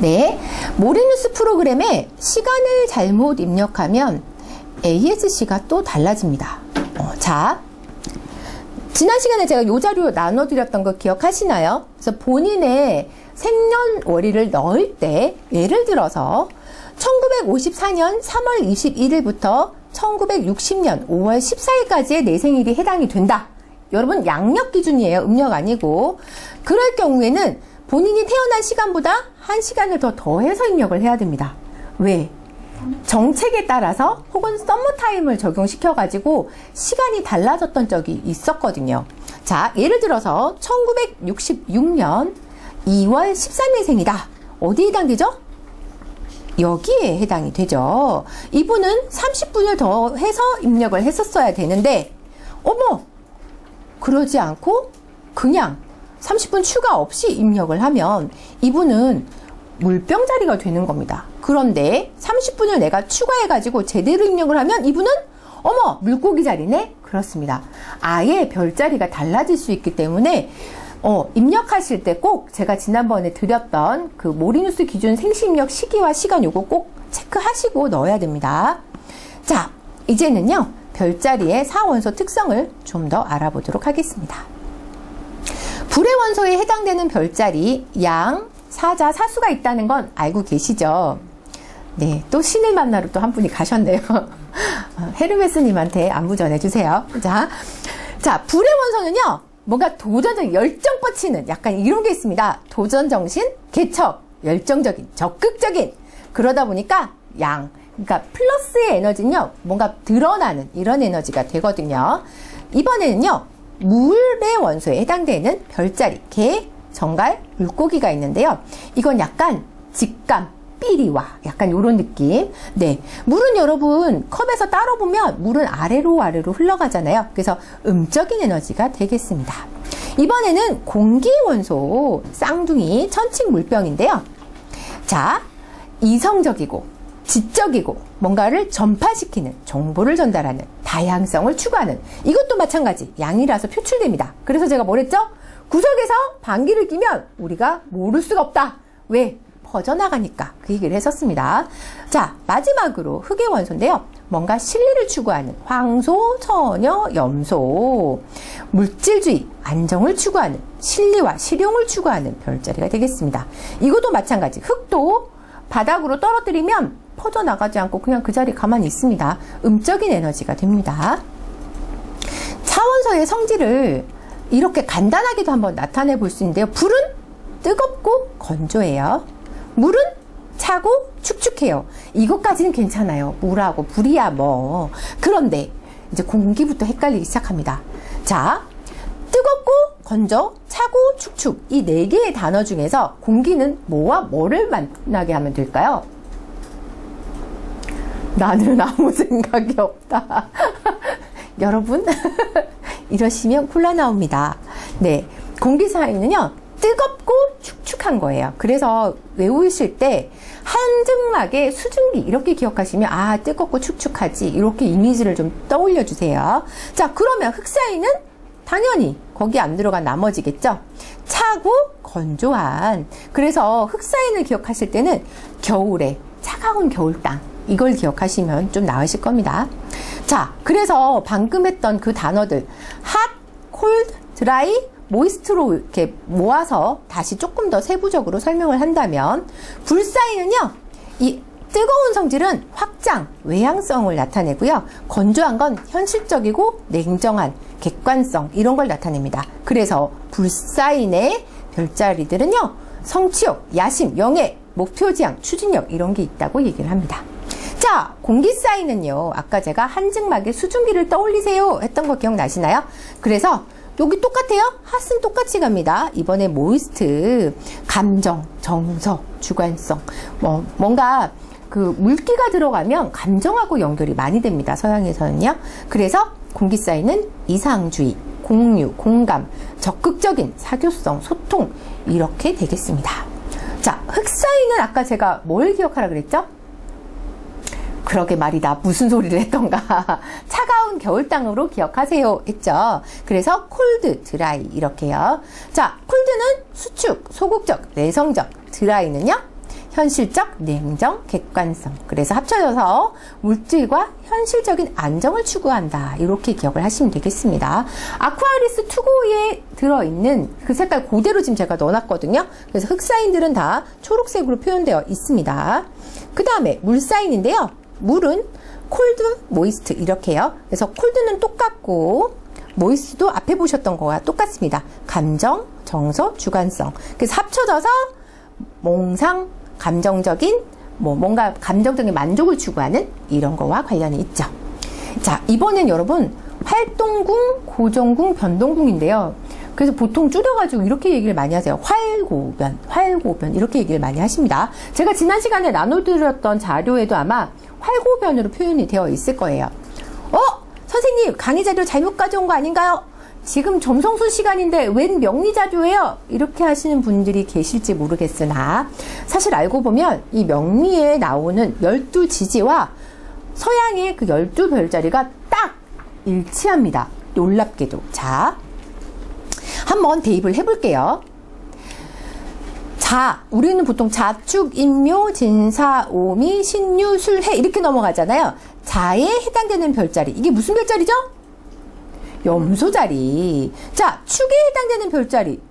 네, 모리뉴스 프로그램에 시간을 잘못 입력하면 ASC가 또 달라집니다. 자, 지난 시간에 제가 이 자료 나눠드렸던 거 기억하시나요? 그래서 본인의 생년월일을 넣을 때 예를 들어서 1954년 3월 21일부터 1960년 5월 14일까지의 내 생일이 해당이 된다. 여러분 양력 기준이에요. 음력 아니고. 그럴 경우에는 본인이 태어난 시간보다 1시간을 더 더해서 입력을 해야 됩니다. 왜? 정책에 따라서 혹은 썸머타임을 적용시켜가지고 시간이 달라졌던 적이 있었거든요. 자, 예를 들어서 1966년 2월 13일생이다. 어디에 해당되죠? 여기에 해당이 되죠. 이분은 30분을 더 해서 입력을 했었어야 되는데 어머! 그러지 않고 그냥 30분 추가 없이 입력을 하면 이분은 물병자리가 되는 겁니다. 그런데 30분을 내가 추가해가지고 제대로 입력을 하면 이분은 어머! 물고기 자리네? 그렇습니다. 아예 별자리가 달라질 수 있기 때문에 입력하실 때 꼭 제가 지난번에 드렸던 그 모리뉴스 기준 생시 입력 시기와 시간 요거 꼭 체크하시고 넣어야 됩니다. 자, 이제는요. 별자리의 사원소 특성을 좀 더 알아보도록 하겠습니다. 불의 원소에 해당되는 별자리 양, 사자, 사수가 있다는 건 알고 계시죠? 네, 또 신을 만나러 또 한 분이 가셨네요. 헤르메스님한테 안부 전해주세요. 자, 불의 원소는요. 뭔가 도전적인, 열정 뻗치는 약간 이런 게 있습니다. 도전정신, 개척, 열정적인, 적극적인. 그러다 보니까 양, 그러니까 플러스의 에너지는요. 뭔가 드러나는 이런 에너지가 되거든요. 이번에는요. 물의 원소에 해당되는 별자리, 개, 정갈, 물고기가 있는데요. 이건 약간 직감, 삐리와 약간 이런 느낌. 네, 물은 여러분 컵에서 따로 보면 물은 아래로 흘러가잖아요. 그래서 음적인 에너지가 되겠습니다. 이번에는 공기 원소 쌍둥이 천칭 물병인데요. 자, 이성적이고 지적이고 뭔가를 전파시키는, 정보를 전달하는, 다양성을 추구하는, 이것도 마찬가지 양이라서 표출됩니다. 그래서 제가 뭐랬죠? 구석에서 방귀를 끼면 우리가 모를 수가 없다. 왜? 퍼져나가니까 그 얘기를 했었습니다. 자, 마지막으로 흙의 원소인데요. 뭔가 실리를 추구하는 황소, 처녀, 염소, 물질주의, 안정을 추구하는, 실리와 실용을 추구하는 별자리가 되겠습니다. 이것도 마찬가지. 흙도 바닥으로 떨어뜨리면 퍼져나가지 않고 그냥 그 자리에 가만히 있습니다. 음적인 에너지가 됩니다. 차원소의 성질을 이렇게 간단하게도 한번 나타내 볼 수 있는데요. 불은 뜨겁고 건조해요. 물은 차고 축축해요. 이것까지는 괜찮아요. 물하고 불이야 뭐. 그런데 이제 공기부터 헷갈리기 시작합니다. 자, 뜨겁고 건조, 차고 축축 이 네 개의 단어 중에서 공기는 뭐와 뭐를 만나게 하면 될까요? 나는 아무 생각이 없다. 여러분 이러시면 곤란 나옵니다. 네, 공기 사이는요 뜨겁고 축축한 거예요. 그래서 외우실 때 한증막의 수증기 이렇게 기억하시면 아 뜨겁고 축축하지 이렇게 이미지를 좀 떠올려 주세요. 자, 그러면 흙 사이는 당연히 거기 안 들어간 나머지겠죠. 차고 건조한. 그래서 흙 사이를 기억하실 때는 겨울에 차가운 겨울 땅 이걸 기억하시면 좀 나으실 겁니다. 자, 그래서 방금 했던 그 단어들 hot, cold, dry, 모이스트로 이렇게 모아서 다시 조금 더 세부적으로 설명을 한다면 불 사이는요. 이 뜨거운 성질은 확장, 외향성을 나타내고요. 건조한 건 현실적이고 냉정한 객관성 이런 걸 나타냅니다. 그래서 불사인의 별자리들은요. 성취욕, 야심, 영예, 목표지향, 추진력 이런 게 있다고 얘기를 합니다. 자, 공기 사이는요. 아까 제가 한증막의 수증기를 떠올리세요 했던 거 기억나시나요? 그래서 여기 똑같아요. 핫은 똑같이 갑니다. 이번에 모이스트, 감정, 정서, 주관성 뭔가 그 물기가 들어가면 감정하고 연결이 많이 됩니다. 서양에서는요. 그래서 공기 사이는 이상주의, 공유, 공감, 적극적인 사교성, 소통 이렇게 되겠습니다. 자, 흙 사이는 아까 제가 뭘 기억하라 그랬죠? 그러게 말이다. 무슨 소리를 했던가. 차가운 겨울 땅으로 기억하세요 했죠. 그래서 콜드, 드라이 이렇게요. 자, 콜드는 수축, 소극적, 내성적, 드라이는요. 현실적, 냉정, 객관성. 그래서 합쳐져서 물질과 현실적인 안정을 추구한다. 이렇게 기억을 하시면 되겠습니다. 아쿠아리스 투고에 들어있는 그 색깔 그대로 지금 제가 넣어놨거든요. 그래서 흑사인들은 다 초록색으로 표현되어 있습니다. 그 다음에 물사인인데요. 물은 콜드, 모이스트 이렇게요. 그래서 콜드는 똑같고 모이스트도 앞에 보셨던 거와 똑같습니다. 감정, 정서, 주관성. 그래서 합쳐져서 몽상, 감정적인 뭔가 감정적인 만족을 추구하는 이런 거와 관련이 있죠. 자, 이번엔 여러분 활동궁, 고정궁, 변동궁인데요. 그래서 보통 줄여가지고 이렇게 얘기를 많이 하세요. 활고변, 활고변 이렇게 얘기를 많이 하십니다. 제가 지난 시간에 나눠드렸던 자료에도 아마 활고변으로 표현이 되어 있을 거예요. 선생님 강의 자료 잘못 가져온 거 아닌가요? 지금 점성술 시간인데 웬 명리 자료예요? 이렇게 하시는 분들이 계실지 모르겠으나 사실 알고 보면 이 명리에 나오는 12지지와 서양의 그 12별자리가 딱 일치합니다. 놀랍게도. 자, 한번 대입을 해볼게요. 자, 우리는 보통 자축, 인묘, 진사, 오미, 신유, 술해 이렇게 넘어가잖아요. 자에 해당되는 별자리. 이게 무슨 별자리죠? 염소자리. 자, 축에 해당되는 별자리.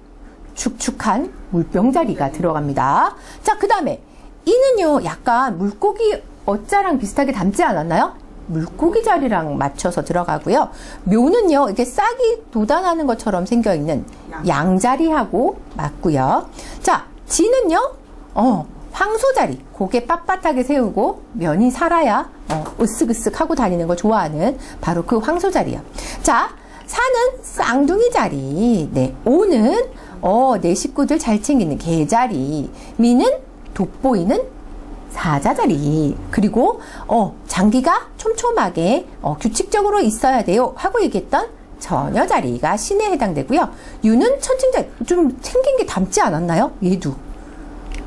축축한 물병자리가 들어갑니다. 자, 그 다음에 이는요, 약간 물고기 어자랑 비슷하게 닮지 않았나요? 물고기 자리랑 맞춰서 들어가고요. 묘는요, 이렇게 싹이 돋아나는 것처럼 생겨있는 양자리하고 맞고요. 자, 지는요, 황소자리. 고개 빳빳하게 세우고 면이 살아야 으쓱으쓱 하고 다니는 거 좋아하는 바로 그 황소자리요. 자, 사는 쌍둥이 자리. 네, 오는 내 식구들 잘 챙기는 개자리. 미는 돋보이는 사자자리. 그리고 장기가 촘촘하게 규칙적으로 있어야 돼요 하고 얘기했던 처녀자리가 신에 해당되고요. 유는 천칭자리. 좀 생긴 게 닮지 않았나요? 얘도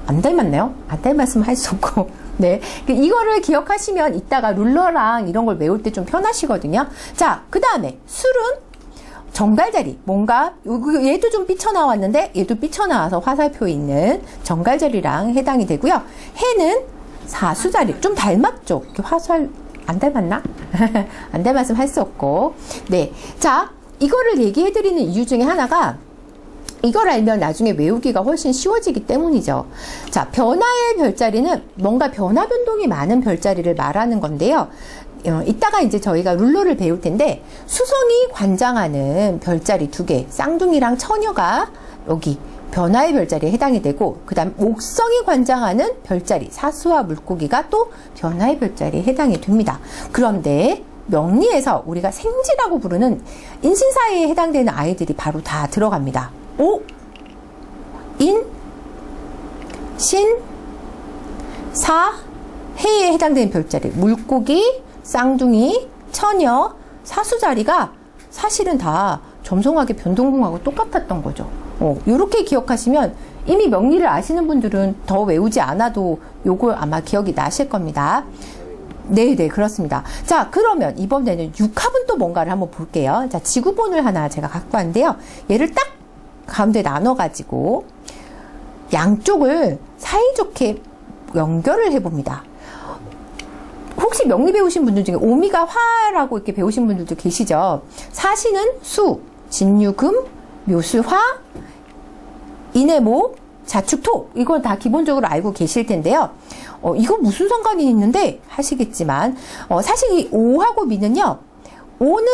안 닮았나요? 안 닮았으면 할 수 없고. 네, 이거를 기억하시면 이따가 룰러랑 이런 걸 외울 때 좀 편하시거든요. 자, 그 다음에 술은 정갈자리. 뭔가 얘도 좀 삐쳐나왔는데 얘도 삐쳐나와서 화살표 있는 정갈자리랑 해당이 되고요. 해는 사수자리. 좀 닮았죠? 화살 안 닮았나? 안 닮았으면 할 수 없고. 네, 자, 이거를 얘기해드리는 이유 중에 하나가 이걸 알면 나중에 외우기가 훨씬 쉬워지기 때문이죠. 자, 변화의 별자리는 뭔가 변화 변동이 많은 별자리를 말하는 건데요. 이따가 이제 저희가 룰러를 배울 텐데 수성이 관장하는 별자리 2개, 쌍둥이랑 처녀가 여기 변화의 별자리에 해당이 되고, 그 다음 옥성이 관장하는 별자리 사수와 물고기가 또 변화의 별자리에 해당이 됩니다. 그런데 명리에서 우리가 생지라고 부르는 인신사회에 해당되는 아이들이 바로 다 들어갑니다. 오, 인, 신, 사, 해에 해당되는 별자리. 물고기, 쌍둥이, 처녀, 사수자리가 사실은 다 점성학의 변동궁하고 똑같았던 거죠. 요렇게 기억하시면 이미 명리를 아시는 분들은 더 외우지 않아도 요거 아마 기억이 나실 겁니다. 네네, 그렇습니다. 자, 그러면 이번에는 육합은 또 뭔가를 한번 볼게요. 자, 지구본을 하나 제가 갖고 왔는데요. 얘를 딱 가운데 나눠가지고 양쪽을 사이좋게 연결을 해봅니다. 혹시 명리 배우신 분들 중에 오미가 화라고 이렇게 배우신 분들도 계시죠? 사시는 수, 진유금, 묘수화, 인해모, 자축토. 이건 다 기본적으로 알고 계실 텐데요. 이거 무슨 상관이 있는데 하시겠지만, 사실 이 오하고 미는요, 오는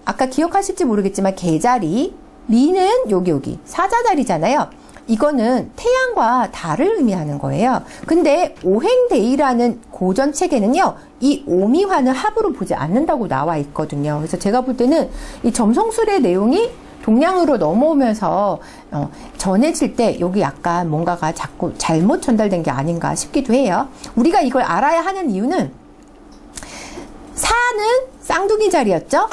아까 기억하실지 모르겠지만 개자리, 미는 여기 사자자리잖아요. 이거는 태양과 달을 의미하는 거예요. 근데 오행대이라는 고전 책에는요, 이 오미화는 합으로 보지 않는다고 나와 있거든요. 그래서 제가 볼 때는 이 점성술의 내용이 동양으로 넘어오면서 전해질 때 여기 약간 뭔가가 자꾸 잘못 전달된 게 아닌가 싶기도 해요. 우리가 이걸 알아야 하는 이유는 사는 쌍둥이 자리였죠.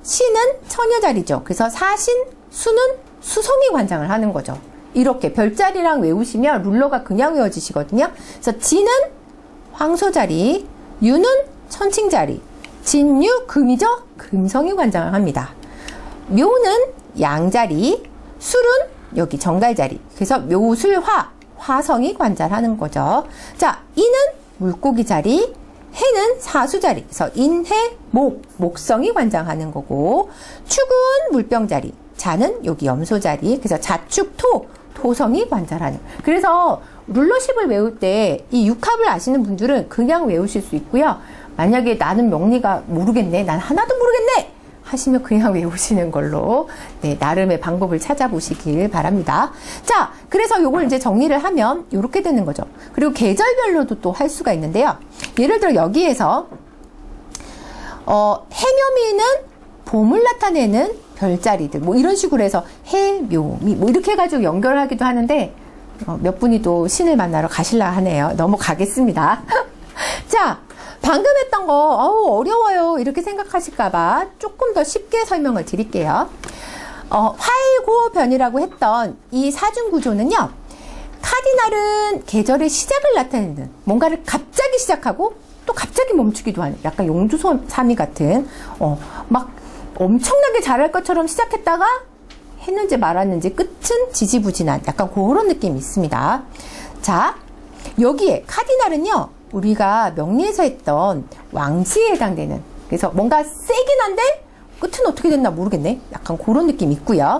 신은 처녀 자리죠. 그래서 사신, 수는 수성이 관장을 하는 거죠. 이렇게 별자리랑 외우시면 룰러가 그냥 외워지시거든요. 그래서 진은 황소자리, 유는 천칭자리, 진유, 금이죠? 금성이 관장을 합니다. 묘는 양자리, 술은 여기 정갈자리. 그래서 묘술화, 화성이 관찰하는 거죠. 자, 인은 물고기 자리, 해는 사수 자리. 그래서 인, 해, 목성이 관장하는 거고, 축은 물병 자리, 자는 여기 염소 자리. 그래서 자축, 토성이 관찰하는. 그래서 룰러십을 외울 때 이 육합을 아시는 분들은 그냥 외우실 수 있고요. 만약에 나는 명리가 모르겠네, 난 하나도 모르겠네 하시면 그냥 외우시는 걸로 네, 나름의 방법을 찾아보시길 바랍니다. 자, 그래서 요걸 이제 정리를 하면 이렇게 되는 거죠. 그리고 계절별로도 또 할 수가 있는데요. 예를 들어 여기에서 해묘미는 봄을 나타내는 별자리들 뭐 이런 식으로 해서 해묘미 뭐 이렇게 해가지고 연결하기도 하는데 몇 분이 또 신을 만나러 가실라 하네요. 넘어가겠습니다. 자, 방금 했던 거 어려워요 이렇게 생각하실까봐 조금 더 쉽게 설명을 드릴게요. 화일고변이라고 했던 이 사중구조는요, 카디날은 계절의 시작을 나타내는 뭔가를 갑자기 시작하고 또 갑자기 멈추기도 하는 약간 용두삼이 같은 막 엄청나게 잘할 것처럼 시작했다가 했는지 말았는지 끝은 지지부진한 약간 그런 느낌이 있습니다. 자, 여기에 카디날은요, 우리가 명리에서 했던 왕지에 해당되는, 그래서 뭔가 세긴 한데 끝은 어떻게 됐나 모르겠네, 약간 그런 느낌이 있고요.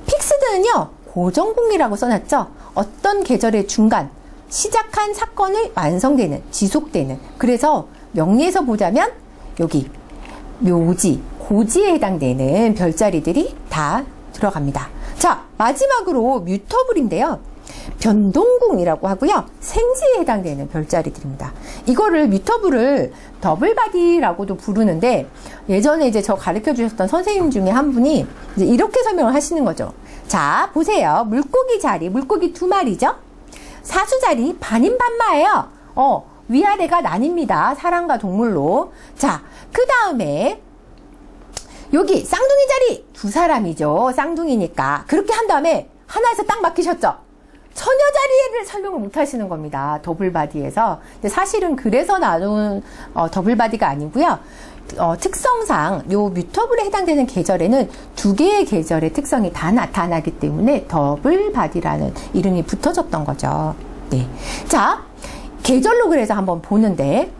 픽스드는요, 고정공이라고 써놨죠. 어떤 계절의 중간 시작한 사건을 완성되는, 지속되는. 그래서 명리에서 보자면 여기 묘지, 고지에 해당되는 별자리들이 다 들어갑니다. 자, 마지막으로 뮤터블인데요, 변동궁이라고 하고요, 생지에 해당되는 별자리들입니다. 이거를 뮤터블을 더블바디라고도 부르는데, 예전에 이제 저 가르쳐 주셨던 선생님 중에 한 분이 이제 이렇게 설명을 하시는 거죠. 자, 보세요. 물고기 자리, 물고기 두 마리죠. 사수 자리 반인반마예요. 위아래가 나뉩니다. 사람과 동물로. 자, 그 다음에 여기 쌍둥이 자리 두 사람이죠. 쌍둥이니까. 그렇게 한 다음에 하나에서 딱 막히셨죠. 처녀 자리를 설명을 못 하시는 겁니다. 더블바디에서. 근데 사실은 그래서 나눈 더블바디가 아니고요. 특성상 요 뮤터블에 해당되는 계절에는 두 개의 계절의 특성이 다 나타나기 때문에 더블바디라는 이름이 붙어졌던 거죠. 네. 자, 계절로 그래서 한번 보는데,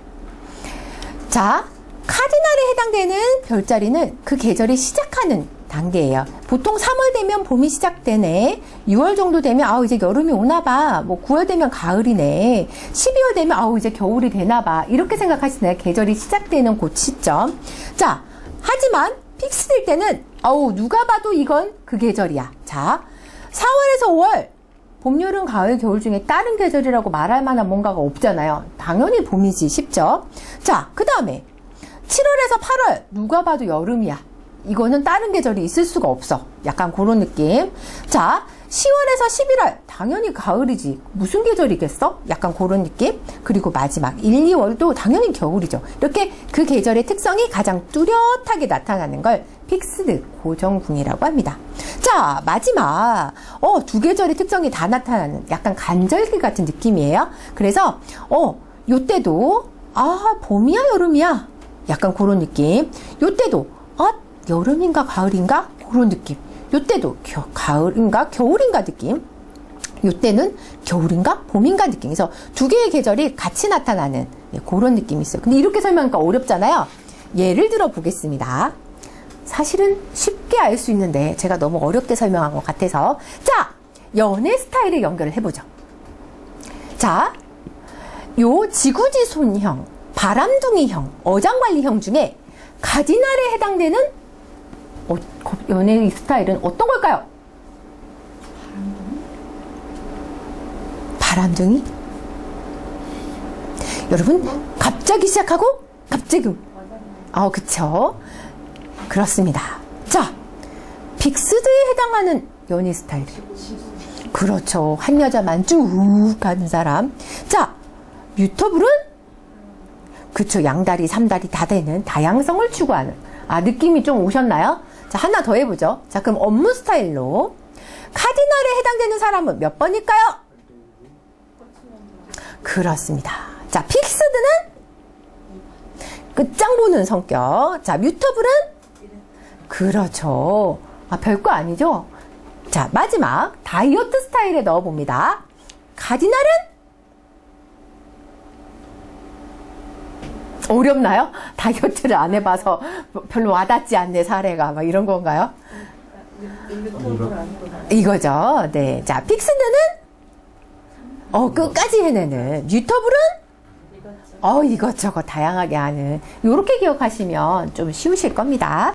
자, 카디날에 해당되는 별자리는 그 계절이 시작하는 단계예요. 보통 3월 되면 봄이 시작되네. 6월 정도 되면 이제 여름이 오나봐. 뭐 9월 되면 가을이네. 12월 되면 이제 겨울이 되나봐. 이렇게 생각하시나요? 계절이 시작되는 그 시점. 자, 하지만 픽스될 때는 누가 봐도 이건 그 계절이야. 자, 4월에서 5월 봄, 여름, 가을, 겨울 중에 다른 계절이라고 말할 만한 뭔가가 없잖아요. 당연히 봄이지 싶죠. 자, 그 다음에 7월에서 8월 누가 봐도 여름이야. 이거는 다른 계절이 있을 수가 없어. 약간 그런 느낌. 자, 10월에서 11월 당연히 가을이지. 무슨 계절이겠어? 약간 그런 느낌. 그리고 마지막 1, 2월도 당연히 겨울이죠. 이렇게 그 계절의 특성이 가장 뚜렷하게 나타나는 걸 픽스드 고정궁이라고 합니다. 자, 마지막 두 계절의 특성이 다 나타나는 약간 간절기 같은 느낌이에요. 그래서 요때도 봄이야 여름이야 약간 그런 느낌. 요때도 여름인가 가을인가 그런 느낌. 요때도 가을인가 겨울인가 느낌. 요때는 겨울인가 봄인가 느낌. 그래서 두 개의 계절이 같이 나타나는 그런 느낌이 있어요. 근데 이렇게 설명하니까 어렵잖아요. 예를 들어 보겠습니다. 사실은 쉽게 알 수 있는데 제가 너무 어렵게 설명한 것 같아서. 자, 연애 스타일을 연결을 해보죠. 자, 요 지구지손형, 바람둥이형, 어장관리형 중에 카디날에 해당되는 연애 스타일은 어떤 걸까요? 바람둥이? 여러분, 갑자기 시작하고 갑자기 그쵸? 그렇습니다. 자, 픽스드에 해당하는 연애 스타일. 그렇죠. 한 여자만 쭉 가는 사람. 자, 뮤터블은 그쵸. 양다리, 삼다리 다 되는 다양성을 추구하는. 느낌이 좀 오셨나요? 자, 하나 더 해보죠. 자, 그럼 업무 스타일로 카디날에 해당되는 사람은 몇 번일까요? 그렇습니다. 자, 픽스드는 끝장 보는 성격. 자, 뮤터블은 그렇죠. 별거 아니죠? 자, 마지막 다이어트 스타일에 넣어봅니다. 가디널은? 어렵나요? 다이어트를 안 해봐서 별로 와닿지 않네, 사례가. 막 이런 건가요? 이거죠. 네. 자, 픽스드는? 끝까지 해내는. 뉴터블은? 이것저것 다양하게 하는. 요렇게 기억하시면 좀 쉬우실 겁니다.